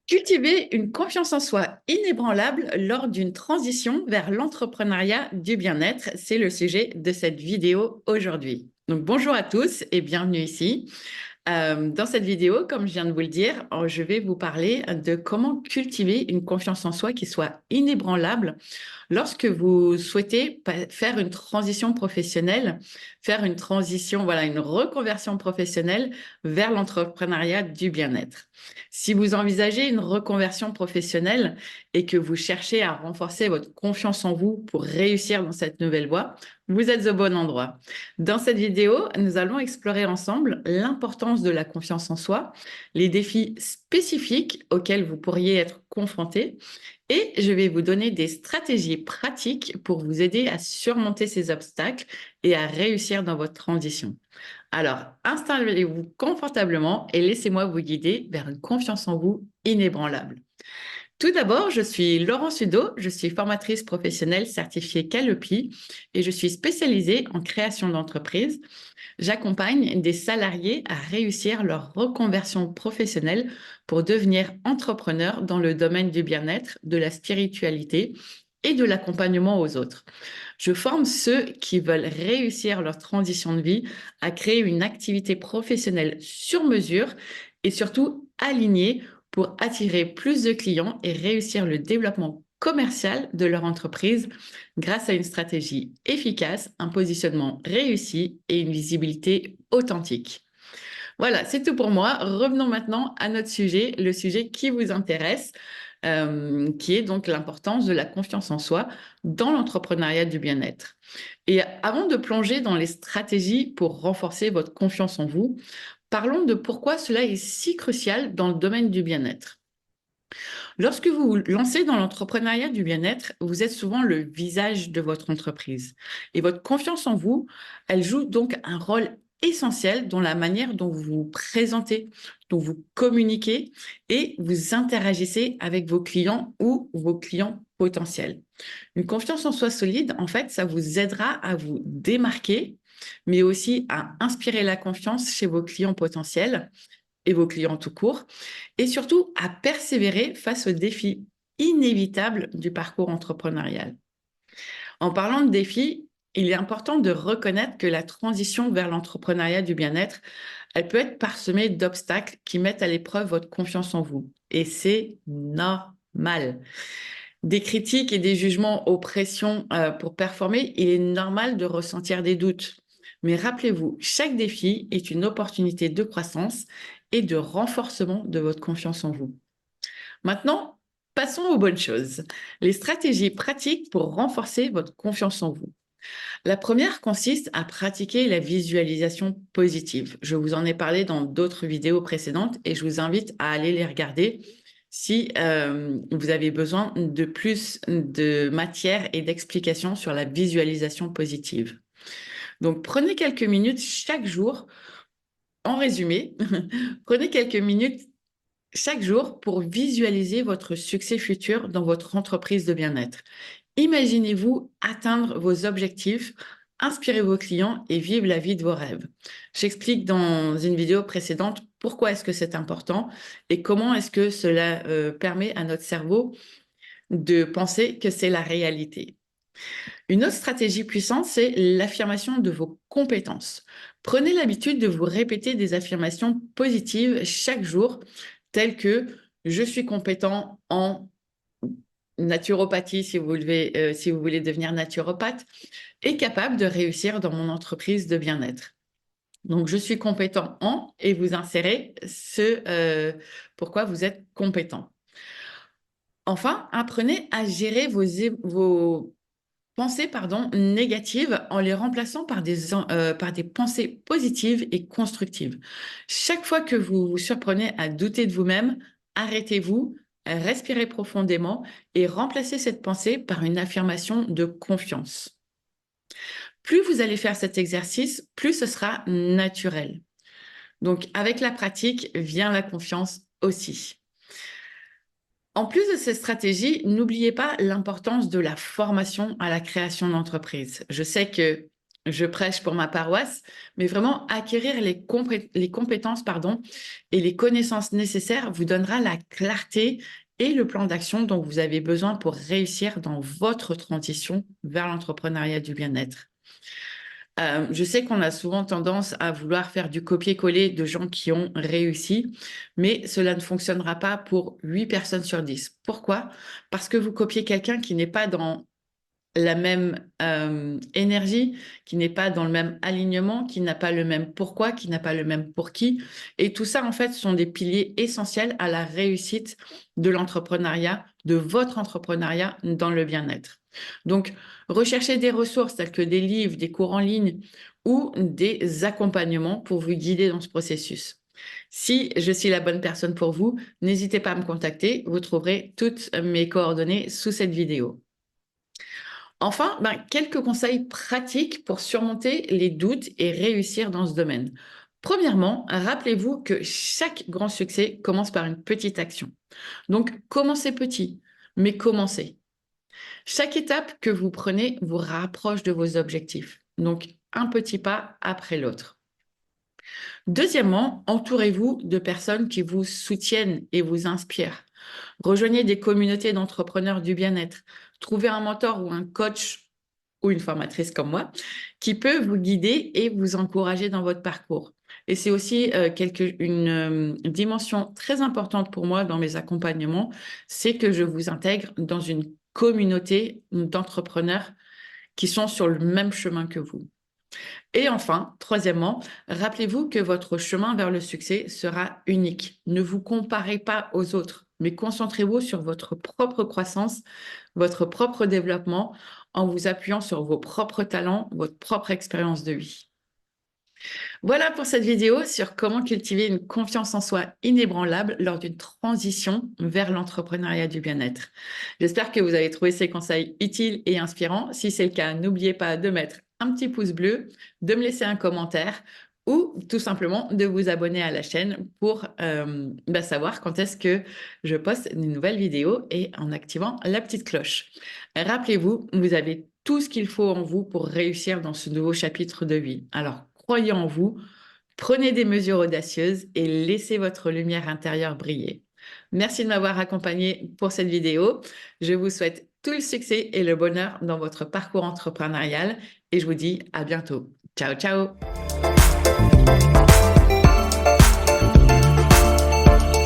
Cultiver une confiance en soi inébranlable lors d'une transition vers l'entrepreneuriat du bien-être, c'est le sujet de cette vidéo aujourd'hui. Donc bonjour à tous et bienvenue ici. Dans cette vidéo, comme je viens de vous le dire, je vais vous parler de comment cultiver une confiance en soi qui soit inébranlable lorsque vous souhaitez faire une transition professionnelle, faire une transition, voilà, une reconversion professionnelle vers l'entrepreneuriat du bien-être. Si vous envisagez une reconversion professionnelle et que vous cherchez à renforcer votre confiance en vous pour réussir dans cette nouvelle voie, vous êtes au bon endroit. Dans cette vidéo, nous allons explorer ensemble l'importance de la confiance en soi, les défis spécifiques auxquels vous pourriez être confronté et je vais vous donner des stratégies pratiques pour vous aider à surmonter ces obstacles et à réussir dans votre transition. Alors, installez-vous confortablement et laissez-moi vous guider vers une confiance en vous inébranlable. Tout d'abord, je suis Laurence Sudo, je suis formatrice professionnelle certifiée Calliope et je suis spécialisée en création d'entreprise. J'accompagne des salariés à réussir leur reconversion professionnelle pour devenir entrepreneurs dans le domaine du bien-être, de la spiritualité et de l'accompagnement aux autres. Je forme ceux qui veulent réussir leur transition de vie à créer une activité professionnelle sur mesure et surtout alignée pour attirer plus de clients et réussir le développement commercial de leur entreprise grâce à une stratégie efficace, un positionnement réussi et une visibilité authentique. Voilà, c'est tout pour moi. Revenons maintenant à notre sujet, le sujet qui vous intéresse, qui est donc l'importance de la confiance en soi dans l'entrepreneuriat du bien-être. Et avant de plonger dans les stratégies pour renforcer votre confiance en vous, parlons de pourquoi cela est si crucial dans le domaine du bien-être. Lorsque vous vous lancez dans l'entrepreneuriat du bien-être, vous êtes souvent le visage de votre entreprise. Et votre confiance en vous, elle joue donc un rôle essentiel dans la manière dont vous vous présentez, dont vous communiquez et vous interagissez avec vos clients ou vos clients potentiels. Une confiance en soi solide, en fait, ça vous aidera à vous démarquer, mais aussi à inspirer la confiance chez vos clients potentiels et vos clients tout court, et surtout à persévérer face aux défis inévitables du parcours entrepreneurial. En parlant de défis, il est important de reconnaître que la transition vers l'entrepreneuriat du bien-être, elle peut être parsemée d'obstacles qui mettent à l'épreuve votre confiance en vous. Et c'est normal. Des critiques et des jugements aux pressions pour performer, il est normal de ressentir des doutes. Mais rappelez-vous, chaque défi est une opportunité de croissance et de renforcement de votre confiance en vous. Maintenant, passons aux bonnes choses. Les stratégies pratiques pour renforcer votre confiance en vous. La première consiste à pratiquer la visualisation positive. Je vous en ai parlé dans d'autres vidéos précédentes et je vous invite à aller les regarder si vous avez besoin de plus de matière et d'explications sur la visualisation positive. Donc, prenez quelques minutes chaque jour, en résumé, prenez quelques minutes chaque jour pour visualiser votre succès futur dans votre entreprise de bien-être. Imaginez-vous atteindre vos objectifs, inspirer vos clients et vivre la vie de vos rêves. J'explique dans une vidéo précédente pourquoi est-ce que c'est important et comment est-ce que cela permet à notre cerveau de penser que c'est la réalité. Une autre stratégie puissante, c'est l'affirmation de vos compétences. Prenez l'habitude de vous répéter des affirmations positives chaque jour, telles que je suis compétent en naturopathie si vous voulez devenir naturopathe, et capable de réussir dans mon entreprise de bien-être. Donc, je suis compétent en et vous insérez pourquoi vous êtes compétent. Enfin, apprenez à gérer vos pensées négatives en les remplaçant par des pensées positives et constructives. Chaque fois que vous vous surprenez à douter de vous-même, arrêtez-vous, respirez profondément et remplacez cette pensée par une affirmation de confiance. Plus vous allez faire cet exercice, plus ce sera naturel. Donc, avec la pratique vient la confiance aussi. En plus de ces stratégies, n'oubliez pas l'importance de la formation à la création d'entreprise. Je sais que je prêche pour ma paroisse, mais vraiment acquérir les compétences, et les connaissances nécessaires vous donnera la clarté et le plan d'action dont vous avez besoin pour réussir dans votre transition vers l'entrepreneuriat du bien-être. Je sais qu'on a souvent tendance à vouloir faire du copier-coller de gens qui ont réussi, mais cela ne fonctionnera pas pour 8 personnes sur 10. Pourquoi? Parce que vous copiez quelqu'un qui n'est pas dans la même énergie, qui n'est pas dans le même alignement, qui n'a pas le même pourquoi, qui n'a pas le même pour qui. Et tout ça, en fait, sont des piliers essentiels à la réussite de l'entrepreneuriat, de votre entrepreneuriat dans le bien-être. Donc, recherchez des ressources telles que des livres, des cours en ligne ou des accompagnements pour vous guider dans ce processus. Si je suis la bonne personne pour vous, n'hésitez pas à me contacter. Vous trouverez toutes mes coordonnées sous cette vidéo. Enfin, quelques conseils pratiques pour surmonter les doutes et réussir dans ce domaine. Premièrement, rappelez-vous que chaque grand succès commence par une petite action. Donc, commencez petit, mais commencez. Chaque étape que vous prenez vous rapproche de vos objectifs. Donc, un petit pas après l'autre. Deuxièmement, entourez-vous de personnes qui vous soutiennent et vous inspirent. Rejoignez des communautés d'entrepreneurs du bien-être. Trouvez un mentor ou un coach ou une formatrice comme moi qui peut vous guider et vous encourager dans votre parcours. Et c'est aussi une dimension très importante pour moi dans mes accompagnements, c'est que je vous intègre dans une communauté d'entrepreneurs qui sont sur le même chemin que vous. Et enfin, troisièmement, rappelez-vous que votre chemin vers le succès sera unique. Ne vous comparez pas aux autres, mais concentrez-vous sur votre propre croissance, votre propre développement, en vous appuyant sur vos propres talents, votre propre expérience de vie. Voilà pour cette vidéo sur comment cultiver une confiance en soi inébranlable lors d'une transition vers l'entrepreneuriat du bien-être. J'espère que vous avez trouvé ces conseils utiles et inspirants. Si c'est le cas, n'oubliez pas de mettre un petit pouce bleu, de me laisser un commentaire ou tout simplement de vous abonner à la chaîne pour savoir quand est-ce que je poste une nouvelle vidéo et en activant la petite cloche. Rappelez-vous, vous avez tout ce qu'il faut en vous pour réussir dans ce nouveau chapitre de vie. Alors, croyez en vous, prenez des mesures audacieuses et laissez votre lumière intérieure briller. Merci de m'avoir accompagné pour cette vidéo. Je vous souhaite tout le succès et le bonheur dans votre parcours entrepreneurial et je vous dis à bientôt. Ciao, ciao!